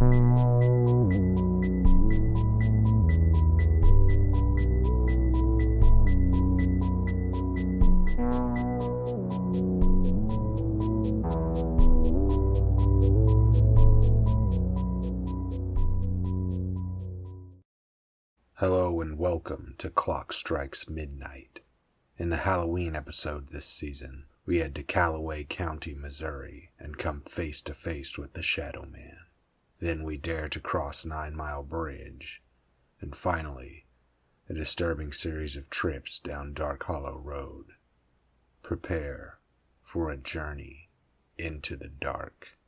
Hello and welcome to Clock Strikes Midnight. In the Halloween episode this season, we head to Callaway County, Missouri, and come face to face with the Shadowman. Then we dare to cross 9 Mile Bridge, and finally, a disturbing series of trips down Dark Hollow Road. Prepare for a journey into the dark.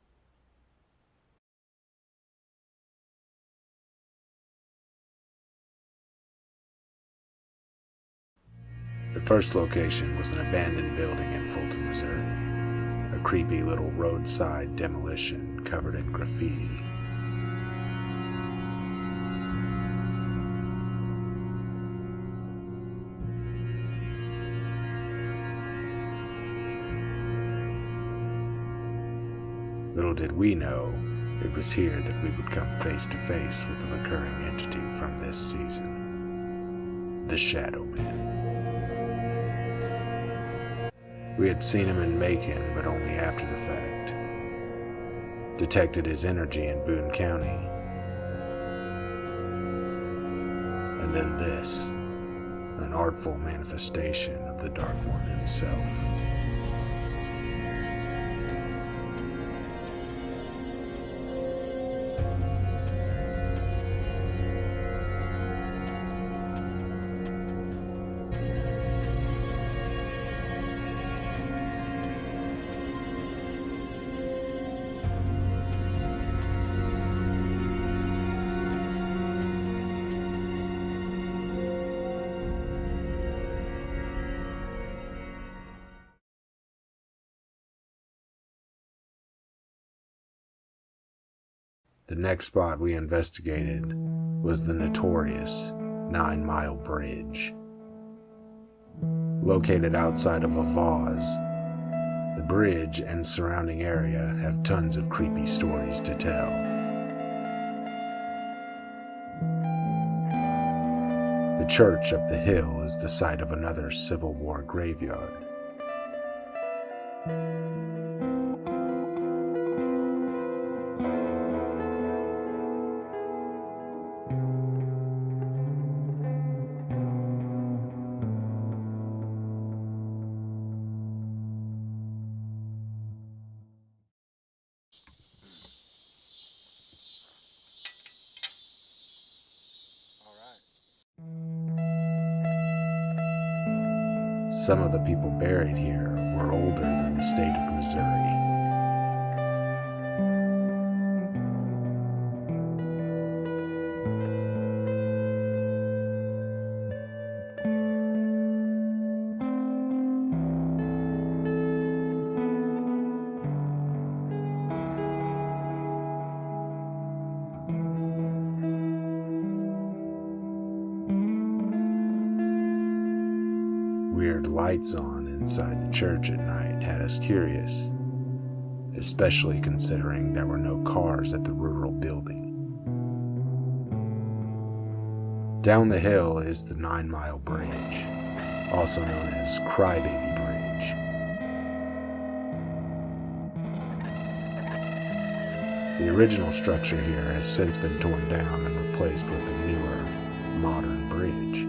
The first location was an abandoned building in Fulton, Missouri, a creepy little roadside demolition covered in graffiti. Little did we know, it was here that we would come face to face with the recurring entity from this season, the Shadowman. We had seen him in Macon, but only after the fact. Detected his energy in Boone County. And then this, an artful manifestation of the Dark One himself. The next spot we investigated was the notorious 9 Mile Bridge. Located outside of a vase, the bridge and surrounding area have tons of creepy stories to tell. The church up the hill is the site of another Civil War graveyard. Some of the people buried here were older than the state of Missouri. Weird lights on inside the church at night had us curious, especially considering there were no cars at the rural building. Down the hill is the 9 Mile Bridge, also known as Crybaby Bridge. The original structure here has since been torn down and replaced with a newer, modern bridge.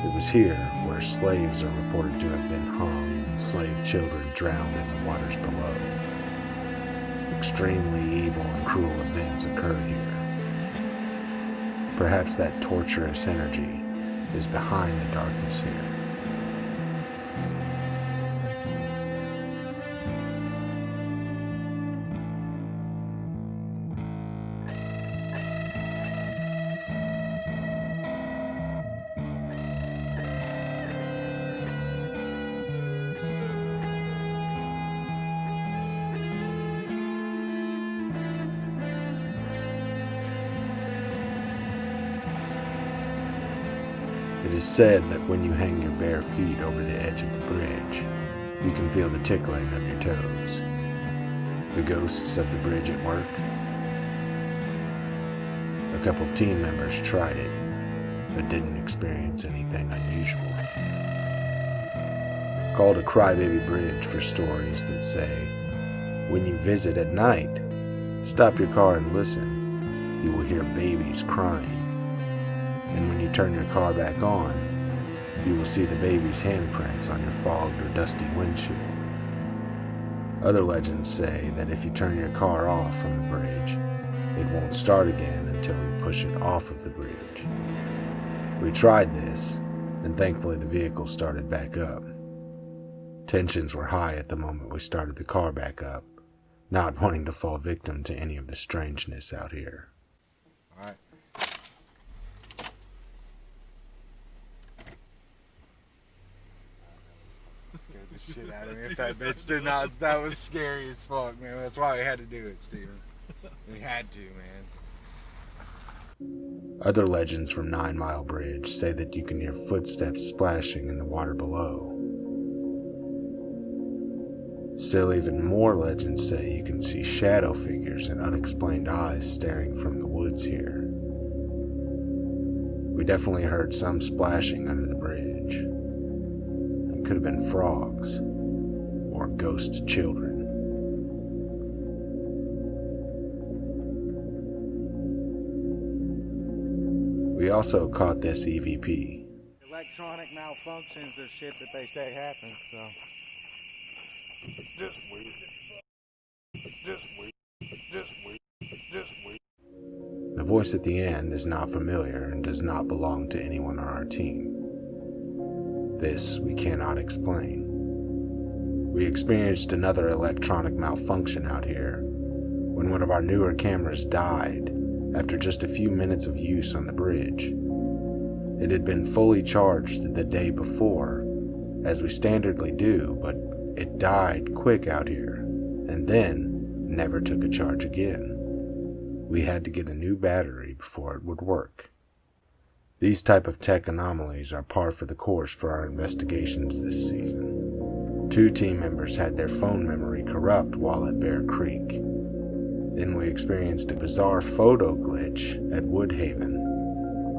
It was here where slaves are reported to have been hung and slave children drowned in the waters below. Extremely evil and cruel events occur here. Perhaps that torturous energy is behind the darkness here. It is said that when you hang your bare feet over the edge of the bridge, you can feel the tickling of your toes. The ghosts of the bridge at work? A couple of team members tried it, but didn't experience anything unusual. Called a crybaby bridge for stories that say, when you visit at night, stop your car and listen. You will hear babies crying. And when you turn your car back on, you will see the baby's handprints on your fogged or dusty windshield. Other legends say that if you turn your car off from the bridge, it won't start again until you push it off of the bridge. We tried this, and thankfully the vehicle started back up. Tensions were high at the moment we started the car back up, not wanting to fall victim to any of the strangeness out here. All right. Scared the shit out of me if that bitch did not. That was scary as fuck, man. That's why we had to do it, Steven. We had to, man. Other legends from 9 Mile Bridge say that you can hear footsteps splashing in the water below. Still, even more legends say you can see shadow figures and unexplained eyes staring from the woods here. We definitely heard some splashing under the bridge. It could have been frogs or ghost children. We also caught this EVP. Electronic malfunctions are shit that they say happens, so. Just wait. The voice at the end is not familiar and does not belong to anyone on our team. This we cannot explain. We experienced another electronic malfunction out here when one of our newer cameras died after just a few minutes of use on the bridge. It had been fully charged the day before, as we standardly do, but it died quick out here, and then never took a charge again. We had to get a new battery before it would work. These type of tech anomalies are par for the course for our investigations this season. 2 team members had their phone memory corrupt while at Bear Creek. Then we experienced a bizarre photo glitch at Woodhaven.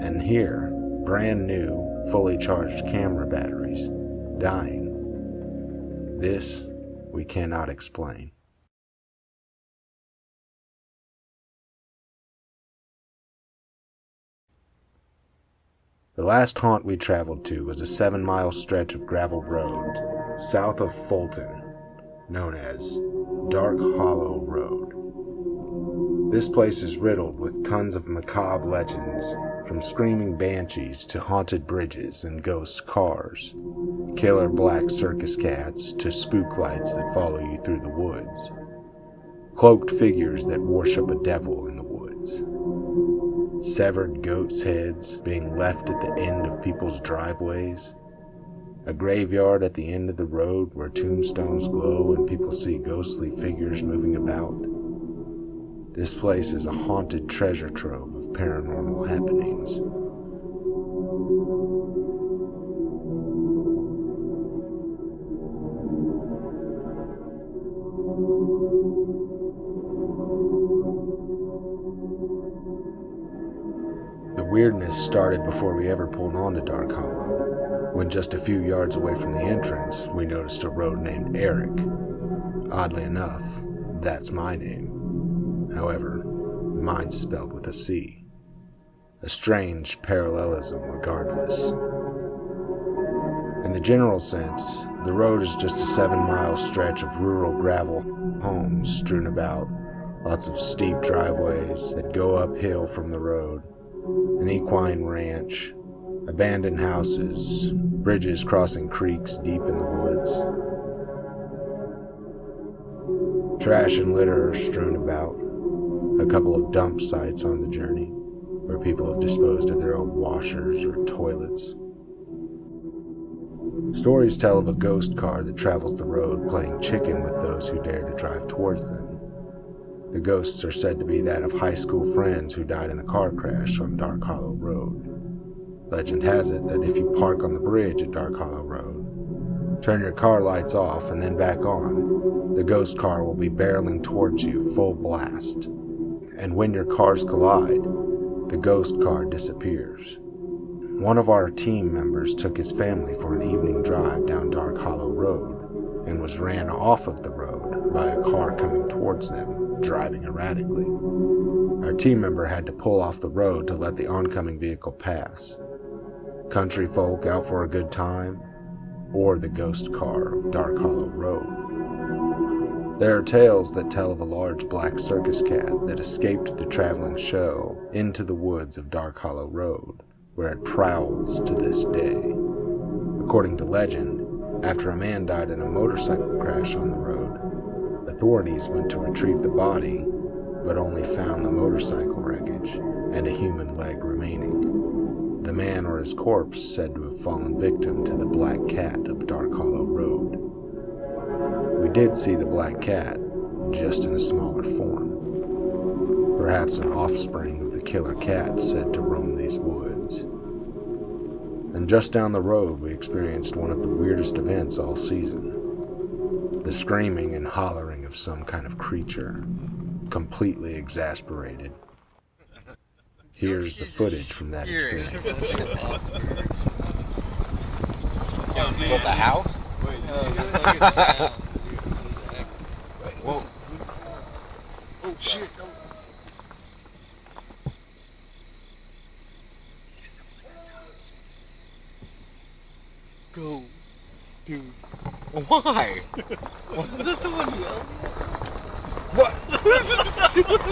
And here, brand new, fully charged camera batteries, dying. This we cannot explain. The last haunt we traveled to was a 7-mile stretch of gravel road south of Fulton, known as Dark Hollow Road. This place is riddled with tons of macabre legends, from screaming banshees to haunted bridges and ghost cars, killer black circus cats to spook lights that follow you through the woods, cloaked figures that worship a devil in the woods, severed goats' heads being left at the end of people's driveways, a graveyard at the end of the road where tombstones glow and people see ghostly figures moving about. This place is a haunted treasure trove of paranormal happenings. The weirdness started before we ever pulled onto Dark Hollow, when just a few yards away from the entrance, we noticed a road named Eric. Oddly enough, that's my name. However, mine's spelled with a C. A strange parallelism regardless. In the general sense, the road is just a 7-mile stretch of rural gravel homes strewn about, lots of steep driveways that go uphill from the road, an equine ranch, abandoned houses, bridges crossing creeks deep in the woods. Trash and litter are strewn about, a couple of dump sites on the journey, where people have disposed of their old washers or toilets. Stories tell of a ghost car that travels the road playing chicken with those who dare to drive towards them. The ghosts are said to be that of high school friends who died in a car crash on Dark Hollow Road. Legend has it that if you park on the bridge at Dark Hollow Road, turn your car lights off and then back on, the ghost car will be barreling towards you full blast. And when your cars collide, the ghost car disappears. One of our team members took his family for an evening drive down Dark Hollow Road and was ran off of the road by a car coming towards them, driving erratically. Our team member had to pull off the road to let the oncoming vehicle pass. Country folk out for a good time, or the ghost car of Dark Hollow Road. There are tales that tell of a large black circus cat that escaped the traveling show into the woods of Dark Hollow Road, where it prowls to this day. According to legend, after a man died in a motorcycle crash on the road, authorities went to retrieve the body, but only found the motorcycle wreckage and a human leg remaining. The man or his corpse said to have fallen victim to the black cat of Dark Hollow Road. We did see the black cat, just in a smaller form. Perhaps an offspring of the killer cat said to roam these woods. And just down the road, we experienced one of the weirdest events all season. The screaming and hollering of some kind of creature, completely exasperated. Here's the footage from that experience. You built a house? Whoa. Oh shit. Go, dude. Why? Is that someone yelling? What?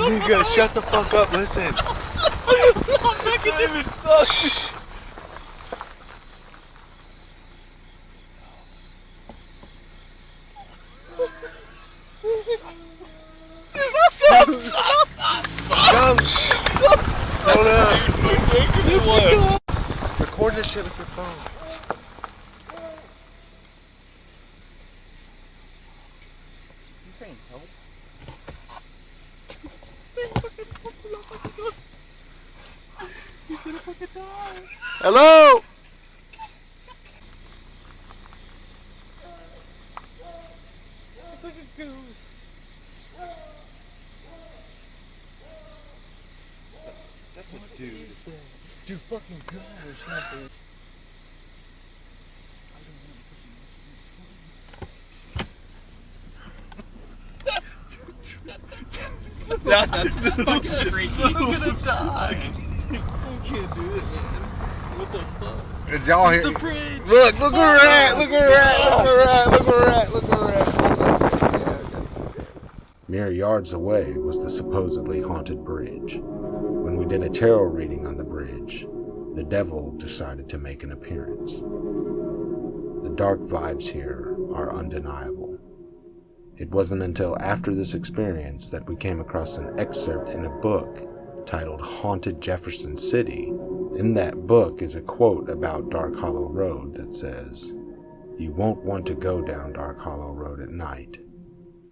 Nigga, shut the fuck up, listen. I'm back at him, it's stuck. Record this shit with your phone. You saying help? He's gonna fucking die. Hello? It's like a goose. That's a dude. Dude, fucking go or something. That's fucking freaky. I'm gonna die. I can't do it, man. What the fuck? Did y'all hear? It's the bridge. Look where we're at. Look where we're at. Look where we're at. Look where we're at. Mere yards away was the supposedly haunted bridge. When we did a tarot reading on the bridge, the devil decided to make an appearance. The dark vibes here are undeniable. It wasn't until after this experience that we came across an excerpt in a book titled Haunted Jefferson City. In that book is a quote about Dark Hollow Road that says, "You won't want to go down Dark Hollow Road at night.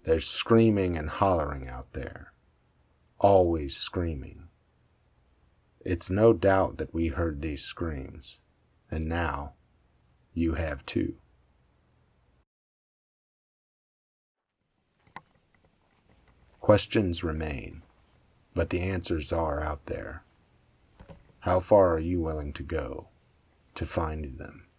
There's screaming and hollering out there. Always screaming." It's no doubt that we heard these screams, and now you have too. Questions remain, but the answers are out there. How far are you willing to go to find them?